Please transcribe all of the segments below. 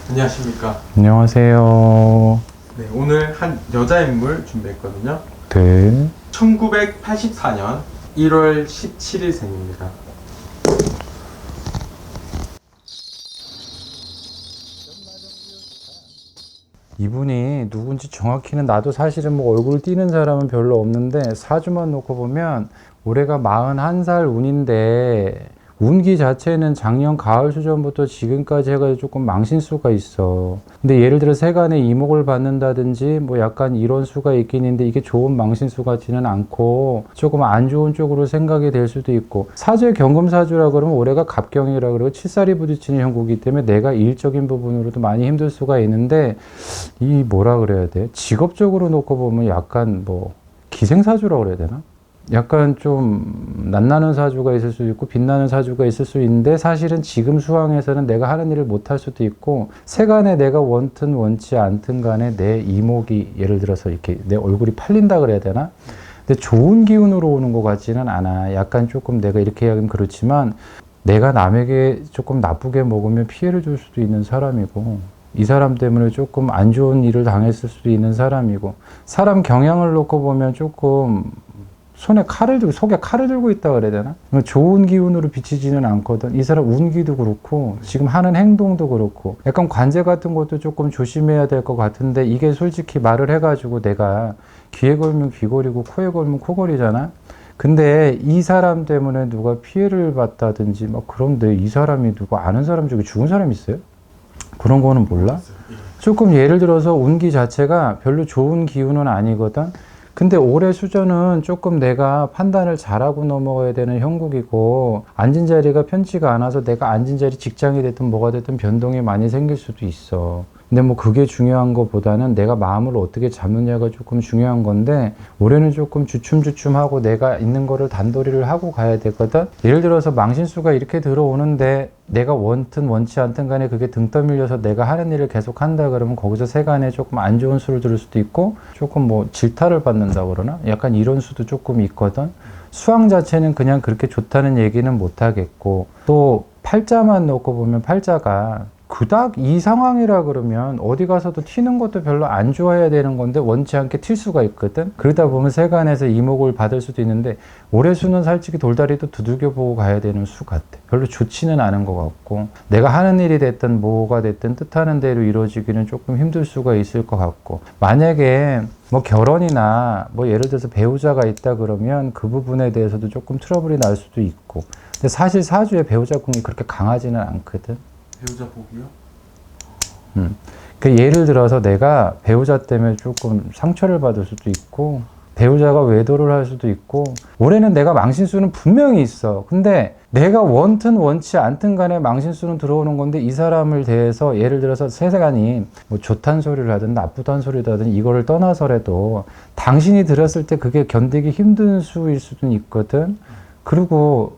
안녕하십니까. 안녕하세요. 네, 오늘 한 여자 인물 준비했거든요. 네. 1984년 1월 17일 생입니다. 이분이 누군지 정확히는 나도 사실은 뭐 얼굴 띄는 사람은 별로 없는데 사주만 놓고 보면 올해가 41살 운인데 운기 자체는 작년 가을 수전부터 지금까지 해가지고 조금 망신수가 있어. 근데 예를 들어 세간에 이목을 받는다든지 뭐 약간 이런 수가 있긴 있는데 이게 좋은 망신수 같지는 않고 조금 안 좋은 쪽으로 생각이 될 수도 있고, 사주의 경금사주라 그러면 올해가 갑경이라 그러고 칠살이 부딪히는 형국이기 때문에 내가 일적인 부분으로도 많이 힘들 수가 있는데, 이 뭐라 그래야 돼? 직업적으로 놓고 보면 약간 뭐 기생사주라고 그래야 되나? 약간 좀 낯나는 사주가 있을 수 있고 빛나는 사주가 있을 수 있는데, 사실은 지금 수황에서는 내가 하는 일을 못할 수도 있고, 세간에 내가 원든 원치 않든 간에 내 이목이 예를 들어서 이렇게 내 얼굴이 팔린다 그래야 되나? 근데 좋은 기운으로 오는 것 같지는 않아. 약간 조금 내가 이렇게 하긴 그렇지만 내가 남에게 조금 나쁘게 먹으면 피해를 줄 수도 있는 사람이고, 이 사람 때문에 조금 안 좋은 일을 당했을 수도 있는 사람이고, 사람 경향을 놓고 보면 조금 손에 칼을 들고 속에 칼을 들고 있다 그래야 되나? 좋은 기운으로 비치지는 않거든. 이 사람 운기도 그렇고 지금 하는 행동도 그렇고 약간 관제 같은 것도 조금 조심해야 될 것 같은데, 이게 솔직히 말을 해가지고 내가 귀에 걸면 귀걸이고 코에 걸면 코걸이잖아. 근데 이 사람 때문에 누가 피해를 봤다든지 막 그런데, 이 사람이 누구 아는 사람 중에 죽은 사람 있어요? 그런 거는 몰라? 조금 예를 들어서 운기 자체가 별로 좋은 기운은 아니거든. 근데 올해 수저는 조금 내가 판단을 잘하고 넘어가야 되는 형국이고, 앉은 자리가 편치가 않아서 내가 앉은 자리 직장이 됐든 뭐가 됐든 변동이 많이 생길 수도 있어. 근데 뭐 그게 중요한 것보다는 내가 마음을 어떻게 잡느냐가 조금 중요한 건데, 올해는 조금 주춤주춤하고 내가 있는 거를 단도리를 하고 가야 되거든. 예를 들어서 망신수가 이렇게 들어오는데 내가 원든 원치 않든 간에 그게 등 떠밀려서 내가 하는 일을 계속 한다 그러면 거기서 세간에 조금 안 좋은 수를 들을 수도 있고, 조금 뭐 질타를 받는다 그러나 약간 이런 수도 조금 있거든. 수황 자체는 그냥 그렇게 좋다는 얘기는 못 하겠고, 또 팔자만 놓고 보면 팔자가 그닥 이 상황이라 그러면 어디 가서도 튀는 것도 별로 안 좋아해야 되는 건데 원치 않게 튈 수가 있거든. 그러다 보면 세간에서 이목을 받을 수도 있는데, 올해 수는 솔직히 돌다리도 두들겨 보고 가야 되는 수 같아. 별로 좋지는 않은 것 같고, 내가 하는 일이 됐든 뭐가 됐든 뜻하는 대로 이루어지기는 조금 힘들 수가 있을 것 같고, 만약에 뭐 결혼이나 뭐 예를 들어서 배우자가 있다 그러면 그 부분에 대해서도 조금 트러블이 날 수도 있고, 근데 사실 사주에 배우자 궁이 그렇게 강하지는 않거든. 배우자 복이요? 그 예를 들어서 내가 배우자 때문에 조금 상처를 받을 수도 있고, 배우자가 외도를 할 수도 있고, 올해는 내가 망신수는 분명히 있어. 근데 내가 원든 원치 않든 간에 망신수는 들어오는 건데, 이 사람을 대해서 예를 들어서 세간이 뭐 좋단 소리를 하든 나쁘단 소리를 하든 이거를 떠나서라도 당신이 들었을 때 그게 견디기 힘든 수일 수도 있거든. 그리고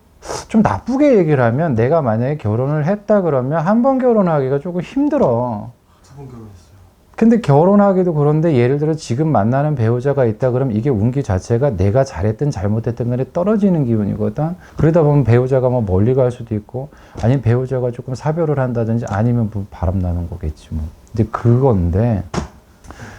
좀 나쁘게 얘기를 하면, 내가 만약에 결혼을 했다 그러면 한 번 결혼하기가 조금 힘들어. 2번 결혼했어요. 근데 결혼하기도 그런데 예를 들어 지금 만나는 배우자가 있다 그러면 이게 운기 자체가 내가 잘했든 잘못했든 간에 떨어지는 기운이거든. 그러다 보면 배우자가 뭐 멀리 갈 수도 있고, 아니면 배우자가 조금 사별을 한다든지 아니면 뭐 바람 나는 거겠지 뭐. 근데 그건데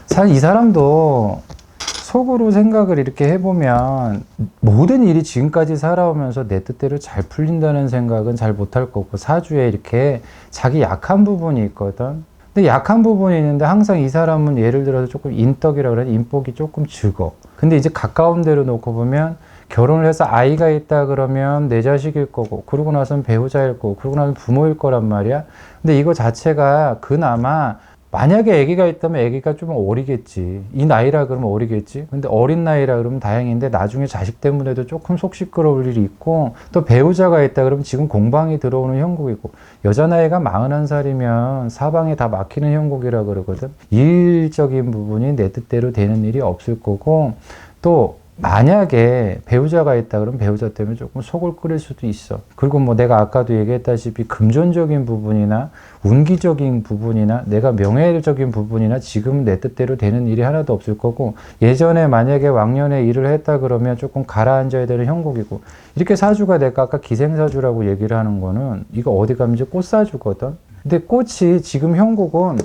사실 이 사람도 속으로 생각을 이렇게 해보면 모든 일이 지금까지 살아오면서 내 뜻대로 잘 풀린다는 생각은 잘 못할 거고, 사주에 이렇게 자기 약한 부분이 있거든. 근데 약한 부분이 있는데 항상 이 사람은 예를 들어서 조금 인덕이라고 그래, 인복이 조금 적어. 근데 이제 가까운 데로 놓고 보면 결혼을 해서 아이가 있다 그러면 내 자식일 거고, 그러고 나서는 배우자일 거고, 그러고 나면 부모일 거란 말이야. 근데 이거 자체가 그나마 만약에 아기가 있다면 아기가 좀 어리겠지. 이 나이라 그러면 어리겠지. 근데 어린 나이라 그러면 다행인데, 나중에 자식 때문에도 조금 속 시끄러울 일이 있고, 또 배우자가 있다 그러면 지금 공방이 들어오는 형국이고, 여자 나이가 41살이면 사방이 다 막히는 형국이라 그러거든. 일적인 부분이 내 뜻대로 되는 일이 없을 거고, 또 만약에 배우자가 있다 그러면 배우자 때문에 조금 속을 끓일 수도 있어. 그리고 뭐 내가 아까도 얘기했다시피 금전적인 부분이나 운기적인 부분이나 내가 명예적인 부분이나 지금 내 뜻대로 되는 일이 하나도 없을 거고, 예전에 만약에 왕년에 일을 했다 그러면 조금 가라앉아야 되는 형국이고, 이렇게 사주가 내가 아까 기생사주라고 얘기를 하는 거는 이거 어디 가면 이제 꽃사주거든. 근데 꽃이 지금 형국은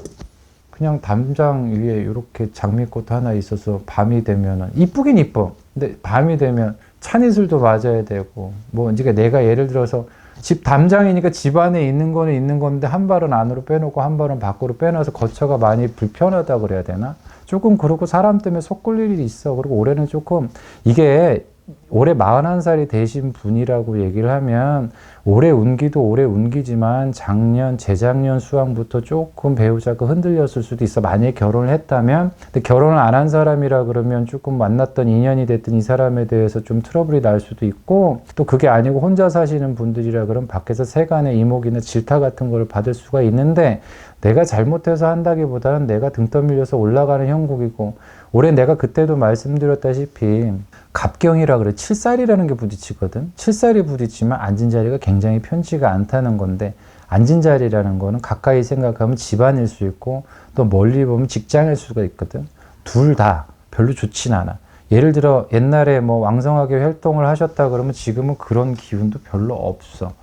그냥 담장 위에 이렇게 장미꽃 하나 있어서 밤이 되면은 이쁘긴 이뻐. 근데 밤이 되면 찬이슬도 맞아야 되고 뭐 이제 내가 예를 들어서 집 담장이니까 집 안에 있는 거는 있는 건데 한 발은 안으로 빼놓고 한 발은 밖으로 빼놔서 거처가 많이 불편하다 그래야 되나? 조금 그러고 사람 때문에 속 끌릴 일이 있어. 그리고 올해는 조금 이게 올해 41살이 되신 분이라고 얘기를 하면 올해 운기도 올해 운기지만 작년, 재작년 수황부터 조금 배우자가 흔들렸을 수도 있어. 만약에 결혼을 했다면. 근데 결혼을 안 한 사람이라 그러면 조금 만났던 인연이 됐든 이 사람에 대해서 좀 트러블이 날 수도 있고 또 그게 아니고 혼자 사시는 분들이라 그러면 밖에서 세간의 이목이나 질타 같은 걸 받을 수가 있는데 내가 잘못해서 한다기보다는 내가 등 떠밀려서 올라가는 형국이고 올해 내가 그때도 말씀드렸다시피 갑경이라 그래. 칠살이라는 게 부딪히거든. 칠살이 부딪히면 앉은 자리가 굉장히 편치가 않다는 건데 앉은 자리라는 거는 가까이 생각하면 집안일 수 있고 또 멀리 보면 직장일 수가 있거든. 둘 다 별로 좋진 않아. 예를 들어 옛날에 뭐 왕성하게 활동을 하셨다 그러면 지금은 그런 기운도 별로 없어.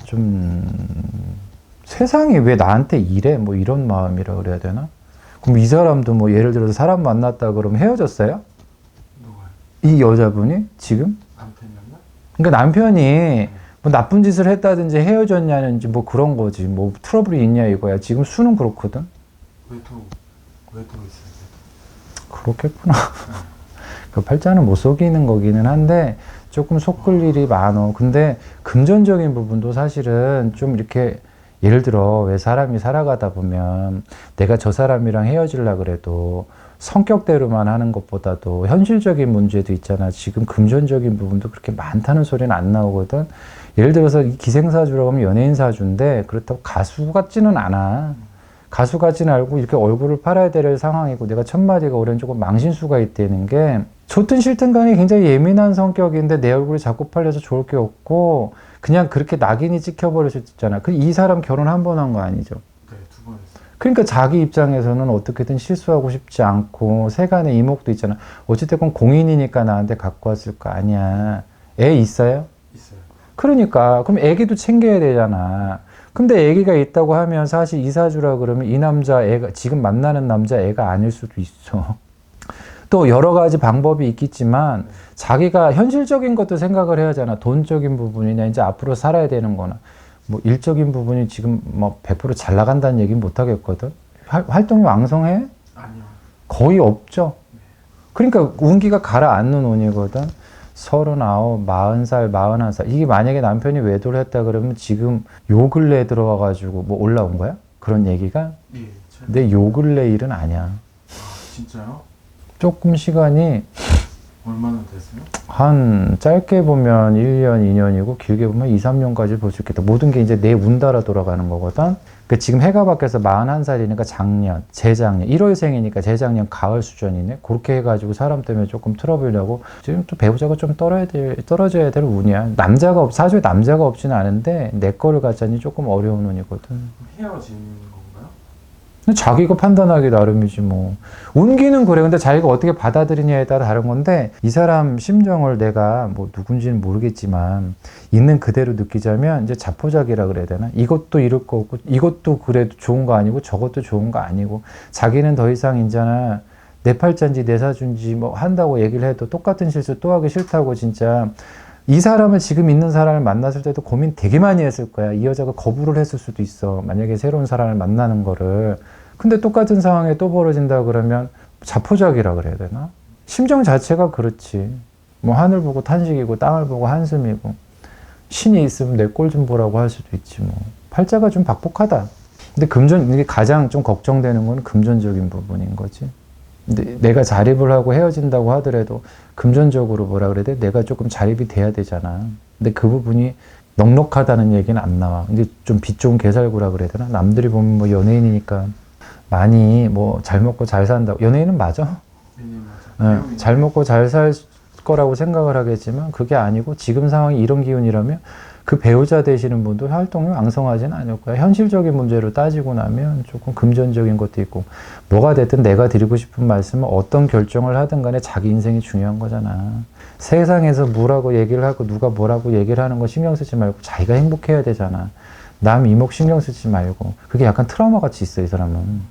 좀 세상이 왜 나한테 이래? 뭐 이런 마음이라 그래야 되나? 그럼 이 사람도 뭐 예를 들어서 사람 만났다 그러면 헤어졌어요? 누가요? 이 여자분이 지금? 남편이었나? 그러니까 남편이 뭐 나쁜 짓을 했다든지 헤어졌냐는지 뭐 그런 거지. 뭐 트러블이 있냐 이거야. 지금 수는 그렇거든. 외도 있어요. 그렇겠구나. 그 팔자는 못 속이는 거기는 한데 조금 속을 일이 많어. 근데 금전적인 부분도 사실은 좀 이렇게 예를 들어 왜 사람이 살아가다 보면 내가 저 사람이랑 헤어지려 그래도 성격대로만 하는 것보다도 현실적인 문제도 있잖아. 지금 금전적인 부분도 그렇게 많다는 소리는 안 나오거든. 예를 들어서 이 기생사주라고 하면 연예인 사주인데 그렇다고 가수 같지는 않아. 가수 같지는 않고 이렇게 얼굴을 팔아야 될 상황이고 내가 첫 마디가 올해는 조금 망신수가 있다는 게 좋든 싫든 간에 굉장히 예민한 성격인데 내 얼굴이 자꾸 팔려서 좋을 게 없고 그냥 그렇게 낙인이 찍혀버릴 수 있잖아. 이 사람 결혼 한 번 한 거 아니죠? 네, 2번 했어요. 그러니까 자기 입장에서는 어떻게든 실수하고 싶지 않고 세간의 이목도 있잖아. 어찌됐건 공인이니까 나한테 갖고 왔을 거 아니야. 애 있어요? 있어요. 그러니까 그럼 애기도 챙겨야 되잖아. 근데 애기가 있다고 하면 사실 이사주라 그러면 이 남자 애가 지금 만나는 남자 애가 아닐 수도 있어. 또 여러 가지 방법이 있겠지만 자기가 현실적인 것도 생각을 해야 하잖아. 돈적인 부분이나 이제 앞으로 살아야 되는 거나 뭐 일적인 부분이 지금 뭐 100%잘 나간다는 얘기는 못 하겠거든. 활동이 왕성해? 아니요. 거의 없죠. 그러니까 운기가 가라앉는 운이거든. 39, 40살, 41살. 이게 만약에 남편이 외도를 했다 그러면 지금 요 근래에 들어와가지고 뭐 올라온 거야? 그런 얘기가? 예. 근데 요 근래 일은 아니야. 진짜요? 조금 시간이 얼마나 됐어요? 한 짧게 보면 1년, 2년이고 길게 보면 2, 3년까지 볼 수 있겠다. 모든 게 이제 내 운 따라 돌아가는 거거든. 그 지금 해가 바뀌어서 41살이니까 작년, 재작년, 1월생이니까 재작년 가을 수준이네. 그렇게 해가지고 사람 때문에 조금 트러블 나고 지금 또 배우자가 좀 떨어져야 될 운이야. 사주에 남자가 없지는 않은데 내 거를 갖자니 조금 어려운 운이거든. 그럼 헤어지는 건가요? 근데 자기가 판단하기 나름이지 뭐. 운기는 그래. 근데 자기가 어떻게 받아들이냐에 따라 다른 건데 이 사람 심정을 내가 뭐 누군지는 모르겠지만 있는 그대로 느끼자면 이제 자포자기라 그래야 되나? 이것도 이럴 거고 이것도 그래도 좋은 거 아니고 저것도 좋은 거 아니고 자기는 더 이상 이제는 내 팔자인지 내 사주인지 뭐 한다고 얘기를 해도 똑같은 실수 또 하기 싫다고 진짜 이 사람을 지금 있는 사람을 만났을 때도 고민 되게 많이 했을 거야. 이 여자가 거부를 했을 수도 있어. 만약에 새로운 사람을 만나는 거를. 근데 똑같은 상황에 또 벌어진다 그러면 자포자기라 그래야 되나? 심정 자체가 그렇지. 뭐 하늘 보고 탄식이고 땅을 보고 한숨이고 신이 있으면 내 꼴 좀 보라고 할 수도 있지 뭐. 팔자가 좀 박복하다. 근데 이게 가장 좀 걱정되는 건 금전적인 부분인 거지. 근데 내가 자립을 하고 헤어진다고 하더라도 금전적으로 뭐라 그래야 돼? 내가 조금 자립이 돼야 되잖아. 근데 그 부분이 넉넉하다는 얘기는 안 나와. 근데 좀 빚 좋은 개살구라 그래야 되나? 남들이 보면 뭐 연예인이니까 많이 뭐 잘 먹고 잘 산다고. 연예인은 맞아. 네, 맞아요. 네, 잘 먹고 잘 살 거라고 생각을 하겠지만 그게 아니고 지금 상황이 이런 기운이라면 그 배우자 되시는 분도 활동이 왕성하지는 않을 거야. 현실적인 문제로 따지고 나면 조금 금전적인 것도 있고 뭐가 됐든 내가 드리고 싶은 말씀은 어떤 결정을 하든 간에 자기 인생이 중요한 거잖아. 세상에서 뭐라고 얘기를 하고 누가 뭐라고 얘기를 하는 거 신경 쓰지 말고 자기가 행복해야 되잖아. 남 이목 신경 쓰지 말고. 그게 약간 트라우마 같이 있어, 이 사람은.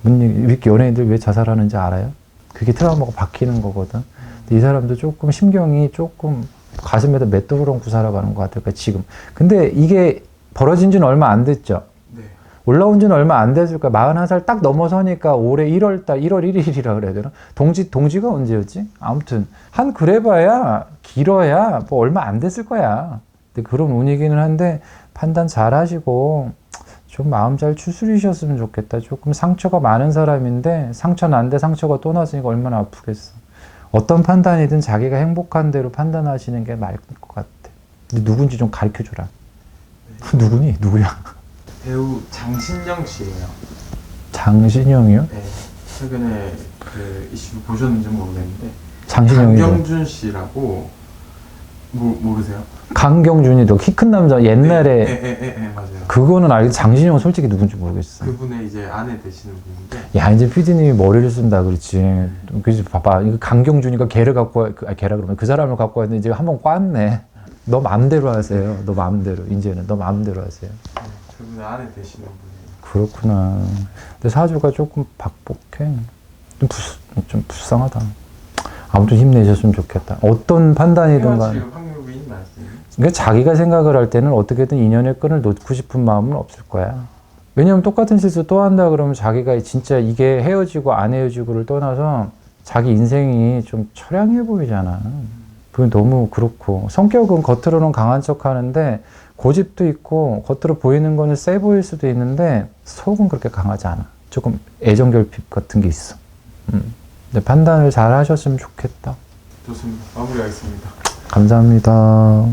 이렇게 연예인들 왜 자살하는지 알아요? 그게 트라우마가 박히는 거거든. 근데 이 사람도 조금 심경이 조금 가슴에다 맷돌을 얹고 살아가는 것 같아요, 지금. 근데 이게 벌어진 지는 얼마 안 됐죠? 네. 올라온 지는 얼마 안 됐을 거야. 41살 딱 넘어서니까 올해 1월달, 1월 1일이라 그래야 되나? 동지가 언제였지? 아무튼, 한 그래봐야, 길어야 뭐 얼마 안 됐을 거야. 근데 그런 운이기는 한데, 판단 잘 하시고, 좀 마음 잘 추스리셨으면 좋겠다. 조금 상처가 많은 사람인데, 상처 난데 상처가 또 났으니까 얼마나 아프겠어. 어떤 판단이든 자기가 행복한 대로 판단하시는 게 맞을 것 같아. 근데 누군지 좀 가르쳐 주라. 누구니? 누구야? 배우 장신영 씨예요. 장신영이요? 네. 최근에 그 이슈 보셨는지 모르겠는데 장신영이 강경준 씨라고 모르세요? 강경준이도 키 큰 남자 옛날에 네, 맞아요. 그거는 알겠. 장신영은 솔직히 누군지 모르겠어. 그분의 이제 아내 되시는 분인데. 야, 이제 PD님이 머리를 쓴다 그렇지. 그래서 봐봐, 이거 강경준이가 걔를 갖고 걔라 그러면 그 사람을 갖고 왔는데 이제 한번 꽈네. 너 마음대로 하세요. 너 마음대로. 이제는 너 마음대로 하세요. 네, 그분의 아내 되시는 분이에요. 그렇구나. 근데 사주가 조금 박복해. 좀 불쌍하다. 아무튼 힘내셨으면 좋겠다. 어떤 판단이든 간에. 지금 확률이 있나요? 그러니까 자기가 생각을 할 때는 어떻게든 인연의 끈을 놓고 싶은 마음은 없을 거야. 왜냐면 똑같은 실수 또 한다 그러면 자기가 진짜 이게 헤어지고 안 헤어지고를 떠나서 자기 인생이 좀 처량해 보이잖아. 그건 너무 그렇고. 성격은 겉으로는 강한 척 하는데 고집도 있고 겉으로 보이는 거는 세 보일 수도 있는데 속은 그렇게 강하지 않아. 조금 애정결핍 같은 게 있어. 근데 판단을 잘 하셨으면 좋겠다. 좋습니다. 마무리하겠습니다. 감사합니다.